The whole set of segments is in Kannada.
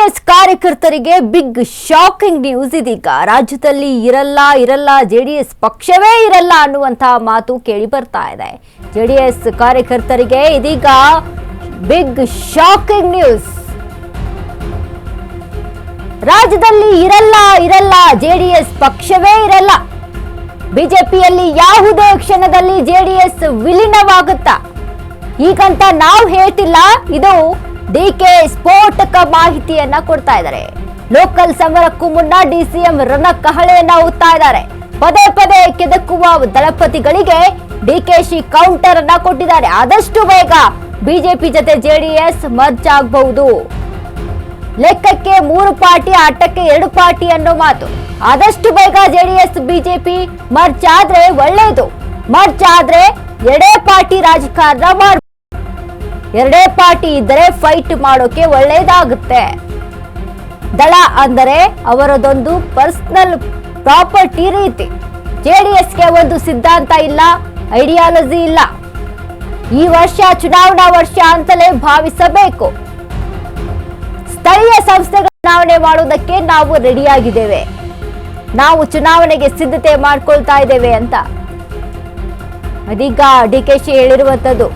ಜೆಡಿಎಸ್ ಕಾರ್ಯಕರ್ತರಿಗೆ ಬಿಗ್ ಶಾಕಿಂಗ್ ನ್ಯೂಸ್ ಇದೀಗ. ರಾಜ್ಯದಲ್ಲಿ ಇರಲ್ಲ ಜೆಡಿಎಸ್ ಪಕ್ಷವೇ ಇರಲ್ಲ ಅನ್ನುವಂತಹ ಮಾತು ಕೇಳಿ ಬರ್ತಾ ಇದೆ. ಜೆಡಿಎಸ್ ಕಾರ್ಯಕರ್ತರಿಗೆ ಇದೀಗ ಬಿಗ್ ಶಾಕಿಂಗ್ ನ್ಯೂಸ್. ರಾಜ್ಯದಲ್ಲಿ ಇರಲ್ಲ ಜೆಡಿಎಸ್ ಪಕ್ಷವೇ ಇರಲ್ಲ. ಬಿಜೆಪಿಯಲ್ಲಿ ಯಾವುದೇ ಕ್ಷಣದಲ್ಲಿ ಜೆಡಿಎಸ್ ವಿಲೀನವಾಗುತ್ತಾ ಈಗಂತ ನಾವು ಹೇಳ್ತಿಲ್ಲ, ಇದು ಡಿಕೆ ಸ್ಫೋಟಕ ಮಾಹಿತಿಯನ್ನ ಕೊಡ್ತಾ ಇದ್ದಾರೆ. ಲೋಕಲ್ ಸಮರಕ್ಕೂ ಮುನ್ನ ಡಿಸಿಎಂ ರಣಕಹಳೆಯನ್ನ ಊದ್ತಾ ಇದ್ದಾರೆ. ಪದೇ ಕೆದಕುವ ದಳಪತಿಗಳಿಗೆ ಡಿಕೆಶಿ ಕೌಂಟರ್ ಅನ್ನ ಕೊಟ್ಟಿದ್ದಾರೆ. ಆದಷ್ಟು ಬೇಗ ಬಿಜೆಪಿ ಜೊತೆ ಜೆಡಿಎಸ್ ಮರ್ಜ್ ಆಗಬಹುದು. ಲೆಕ್ಕಕ್ಕೆ 3 ಪಾರ್ಟಿ, ಆಟಕ್ಕೆ 2 ಪಾರ್ಟಿ ಅನ್ನೋ ಮಾತು. ಆದಷ್ಟು ಬೇಗ ಜೆಡಿಎಸ್ ಬಿಜೆಪಿ ಮರ್ಜ್ ಆದ್ರೆ ಒಳ್ಳೆಯದು. ಮರ್ಜ್ ಆದ್ರೆ ಎರಡೇ ಪಾರ್ಟಿ ರಾಜಕಾರಣ ಮಾಡಬಹುದು. ಎರಡೇ ಪಾರ್ಟಿ ಇದ್ದರೆ ಫೈಟ್ ಮಾಡೋಕೆ ಒಳ್ಳೆಯದಾಗುತ್ತೆ. ದಳ ಅಂದರೆ ಅವರದೊಂದು ಪರ್ಸನಲ್ ಪ್ರಾಪರ್ಟಿ ರೀತಿ. ಜೆಡಿಎಸ್ಗೆ ಒಂದು ಸಿದ್ಧಾಂತ ಇಲ್ಲ, ಐಡಿಯಾಲಜಿ ಇಲ್ಲ. ಈ ವರ್ಷ ಚುನಾವಣಾ ವರ್ಷ ಅಂತಲೇ ಭಾವಿಸಬೇಕು. ಸ್ಥಳೀಯ ಸಂಸ್ಥೆಗಳ ಚುನಾವಣೆ ಮಾಡುವುದಕ್ಕೆ ನಾವು ರೆಡಿಯಾಗಿದ್ದೇವೆ, ನಾವು ಚುನಾವಣೆಗೆ ಸಿದ್ಧತೆ ಮಾಡ್ಕೊಳ್ತಾ ಇದ್ದೇವೆ ಅಂತ ಅದೀಗ ಡಿಕೆಶಿ ಹೇಳಿರುವಂತದ್ದು.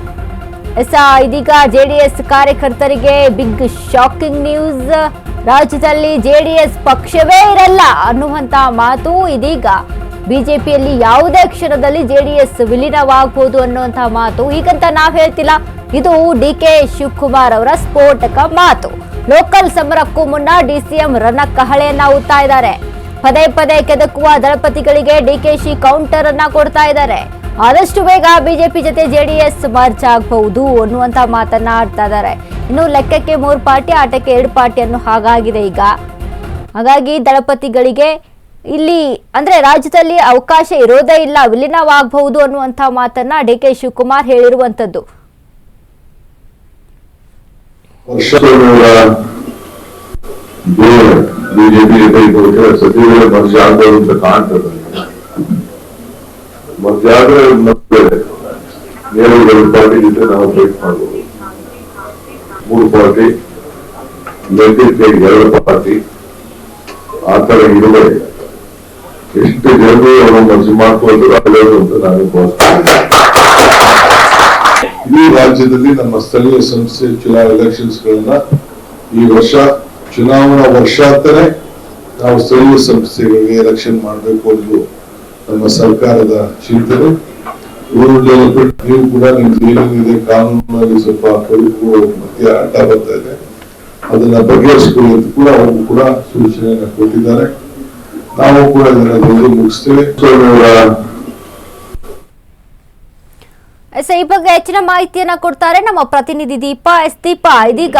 ಇದೀಗ ಜೆಡಿಎಸ್ ಕಾರ್ಯಕರ್ತರಿಗೆ ಬಿಗ್ ಶಾಕಿಂಗ್ ನ್ಯೂಸ್. ರಾಜ್ಯದಲ್ಲಿ ಜೆಡಿಎಸ್ ಪಕ್ಷವೇ ಇರಲ್ಲ ಅನ್ನುವಂತ ಮಾತು ಇದೀಗ. ಬಿಜೆಪಿಯಲ್ಲಿ ಯಾವುದೇ ಕ್ಷಣದಲ್ಲಿ ಜೆಡಿಎಸ್ ವಿಲೀನವಾಗಬಹುದು ಅನ್ನುವಂತಹ ಮಾತು. ಹೀಗಂತ ನಾವ್ ಹೇಳ್ತಿಲ್ಲ, ಇದು ಡಿಕೆ ಶಿವಕುಮಾರ್ ಅವರ ಸ್ಫೋಟಕ ಮಾತು. ಲೋಕಲ್ ಸಮರಕ್ಕೂ ಮುನ್ನ ಡಿಸಿಎಂ ರಣಕಹಳೆಯನ್ನ ಊದ್ತಾ ಇದ್ದಾರೆ. ಪದೇ ಕೆದಕುವ ದಳಪತಿಗಳಿಗೆ ಡಿಕೆಶಿ ಕೌಂಟರ್ ಅನ್ನ ಕೊಡ್ತಾ ಇದ್ದಾರೆ. ಆದಷ್ಟು ಬೇಗ ಬಿಜೆಪಿ ಜೊತೆ ಜೆಡಿಎಸ್ ಮರ್ಜ್ ಆಗಬಹುದು ಅನ್ನುವಂತ ಮಾತನ್ನ ಆಡ್ತಾ ಇದ್ದಾರೆ. ಇನ್ನು ಲೆಕ್ಕಕ್ಕೆ 3 ಪಾರ್ಟಿ, ಆಟಕ್ಕೆ 2 ಪಾರ್ಟಿ ಅನ್ನೋ ಹಾಗಾಗಿದೆ ಈಗ. ಹಾಗಾಗಿ ದಳಪತಿಗಳಿಗೆ ಇಲ್ಲಿ ಅಂದ್ರೆ ರಾಜ್ಯದಲ್ಲಿ ಅವಕಾಶ ಇರೋದೇ ಇಲ್ಲ, ವಿಲೀನವಾಗಬಹುದು ಅನ್ನುವಂತ ಮಾತನ್ನ ಡಿಕೆ ಶಿವಕುಮಾರ್ ಹೇಳಿರುವಂತದ್ದು. ಬಿಜೆಪಿ ಸಚಿವರೇ ಮರ್ಜ್ ಆಗಬಹುದು ಅಂತ ಕಾಣ್ತದೆ. ಮರ್ಜ್ ಆದ್ರೆ ಮತ್ತೆ ನೇರ 2 ಪಾರ್ಟಿ ಜೊತೆ ನಾವು ಫೈಟ್ ಮಾಡಬಹುದು. 3 ಪಾರ್ಟಿ, ಲೆಕ್ಕಕ್ಕೆ 2 ಪಾರ್ಟಿ, ಆ ತರ ಇರುವೆ ಎಷ್ಟು ಜನರು ಅವರು ಮರ್ಜ್ ಮಾಡ್ಕೊಳ್ತಾರೆ ಅಲ್ಲೋದು ಅಂತ ನಾನು ಭಾವಿಸ್ತೇನೆ. ಇಡೀ ರಾಜ್ಯದಲ್ಲಿ ನಮ್ಮ ಸ್ಥಳೀಯ ಸಂಸ್ಥೆ ಎಲೆಕ್ಷನ್ಸ್ ಗಳನ್ನ ಈ ವರ್ಷ ಚುನಾವಣಾ ವರ್ಷ ಅಂತಾನೆ ನಾವು ಸ್ಥಳೀಯ ಸಂಸ್ಥೆಗಳಿಗೆ ಎಲೆಕ್ಷನ್ ಮಾಡಬೇಕು ಅನ್ನೋದು ನಮ್ಮ ಸರ್ಕಾರದ ಚಿಂತನೆ. ನೀವು ಕೂಡ ನಿಮ್ಗೆ ಏನೇನಿದೆ ಕಾನೂನಲ್ಲಿ ಸ್ವಲ್ಪ ಕಡಿಮೆ ಮತ್ತೆ ಅಡ್ಡ ಬರ್ತಾ ಇದೆ, ಅದನ್ನ ಬಗೆಹರಿಸಿಕೊಳ್ಳಿ ಅಂತ ಕೂಡ ಅವರು ಕೂಡ ಸೂಚನೆಯನ್ನು ಕೊಟ್ಟಿದ್ದಾರೆ. ನಾವು ಕೂಡ ಇದನ್ನ ಮುಗಿಸ್ತೇವೆ. ಈ ಬಗ್ಗೆ ಹೆಚ್ಚಿನ ಮಾಹಿತಿಯನ್ನ ಕೊಡ್ತಾರೆ ನಮ್ಮ ಪ್ರತಿನಿಧಿ ದೀಪಾ. ದೀಪಾ, ಇದೀಗ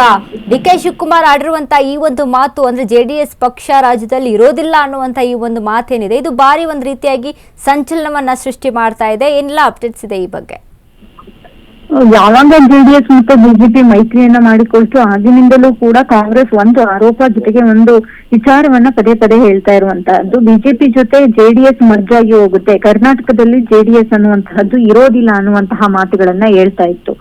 ಡಿಕೆ ಶಿವಕುಮಾರ್ ಆಡಿರುವಂತ ಈ ಒಂದು ಮಾತು ಅಂದ್ರೆ ಜೆಡಿಎಸ್ ಪಕ್ಷ ರಾಜ್ಯದಲ್ಲಿ ಇರೋದಿಲ್ಲ ಅನ್ನುವಂತ ಈ ಒಂದು ಮಾತೇನಿದೆ, ಇದು ಬಾರಿ ಒಂದು ರೀತಿಯಾಗಿ ಸಂಚಲನವನ್ನ ಸೃಷ್ಟಿ ಮಾಡ್ತಾ ಇದೆ. ಏನೆಲ್ಲ ಅಪ್ಡೇಟ್ಸ್ ಇದೆ ಈ ಬಗ್ಗೆ? ಯಾವಾಗ ಜೆಡಿಎಸ್ ಮತ್ತು ಬಿಜೆಪಿ ಮೈತ್ರಿಯನ್ನ ಮಾಡಿಕೊಳ್ತು ಆಗಿನಿಂದಲೂ ಕೂಡ ಕಾಂಗ್ರೆಸ್ ಒಂದು ಆರೋಪ ಜೊತೆಗೆ ಒಂದು ವಿಚಾರವನ್ನ ಪದೇ ಹೇಳ್ತಾ ಇರುವಂತಹದ್ದು, ಬಿಜೆಪಿ ಜೊತೆ ಜೆಡಿಎಸ್ ಮರ್ಜ್ ಆಗಿ ಹೋಗುತ್ತೆ, ಕರ್ನಾಟಕದಲ್ಲಿ ಜೆಡಿಎಸ್ ಅನ್ನುವಂತಹದ್ದು ಇರೋದಿಲ್ಲ ಅನ್ನುವಂತಹ ಮಾತುಗಳನ್ನ ಹೇಳ್ತಾ ಇತ್ತು.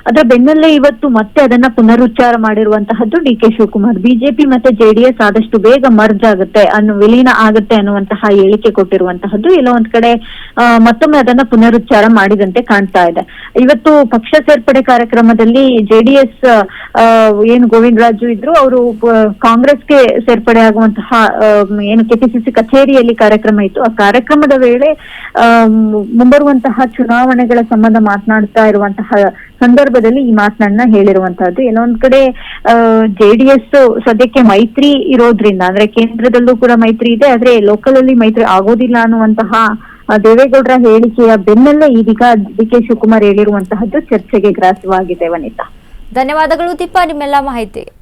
ಅದರ ಬೆನ್ನಲ್ಲೇ ಇವತ್ತು ಮತ್ತೆ ಅದನ್ನ ಪುನರುಚ್ಚಾರ ಮಾಡಿರುವಂತಹದ್ದು ಡಿಕೆ ಶಿವಕುಮಾರ್. ಬಿಜೆಪಿ ಮತ್ತೆ ಜೆಡಿಎಸ್ ಆದಷ್ಟು ಬೇಗ ಮರ್ಜ್ ಆಗುತ್ತೆ ವಿಲೀನ ಆಗುತ್ತೆ ಅನ್ನುವಂತಹ ಹೇಳಿಕೆ ಕೊಟ್ಟಿರುವಂತಹದ್ದು ಎಲ್ಲ ಒಂದ್ ಕಡೆ ಮತ್ತೊಮ್ಮೆ ಅದನ್ನ ಪುನರುಚ್ಚಾರ ಮಾಡಿದಂತೆ ಕಾಣ್ತಾ ಇದೆ. ಇವತ್ತು ಪಕ್ಷ ಸೇರ್ಪಡೆ ಕಾರ್ಯಕ್ರಮದಲ್ಲಿ ಜೆಡಿಎಸ್ ಏನು ಗೋವಿಂದ ರಾಜು ಇದ್ರು, ಅವರು ಕಾಂಗ್ರೆಸ್ಗೆ ಸೇರ್ಪಡೆ ಆಗುವಂತಹ ಏನು ಕೆಪಿಸಿಸಿ ಕಚೇರಿಯಲ್ಲಿ ಕಾರ್ಯಕ್ರಮ ಇತ್ತು. ಆ ಕಾರ್ಯಕ್ರಮದ ವೇಳೆ ಮುಂಬರುವಂತಹ ಚುನಾವಣೆಗಳ ಸಂಬಂಧ ಮಾತನಾಡ್ತಾ ಇರುವಂತಹ ಸಂದರ್ಭದಲ್ಲಿ ಈ ಮಾತನ್ನ ಹೇಳಿರುವಂತಹದ್ದು. ಎಲ್ಲೊಂದ್ ಕಡೆ ಜೆಡಿಎಸ್ ಸದ್ಯಕ್ಕೆ ಮೈತ್ರಿ ಇರೋದ್ರಿಂದ ಅಂದ್ರೆ ಕೇಂದ್ರದಲ್ಲೂ ಕೂಡ ಮೈತ್ರಿ ಇದೆ, ಆದ್ರೆ ಲೋಕಲ್ ಅಲ್ಲಿ ಮೈತ್ರಿ ಆಗೋದಿಲ್ಲ ಅನ್ನುವಂತಹ ದೇವೇಗೌಡರ ಹೇಳಿಕೆಯ ಬೆನ್ನಲ್ಲೇ ಇದೀಗ ಡಿಕೆ ಶಿವಕುಮಾರ್ ಹೇಳಿರುವಂತಹದ್ದು ಚರ್ಚೆಗೆ ಗ್ರಾಸವಾಗಿದೆ. ವನಿತಾ, ಧನ್ಯವಾದಗಳು ದೀಪಾ ನಿಮ್ಮೆಲ್ಲ ಮಾಹಿತಿಗೆ.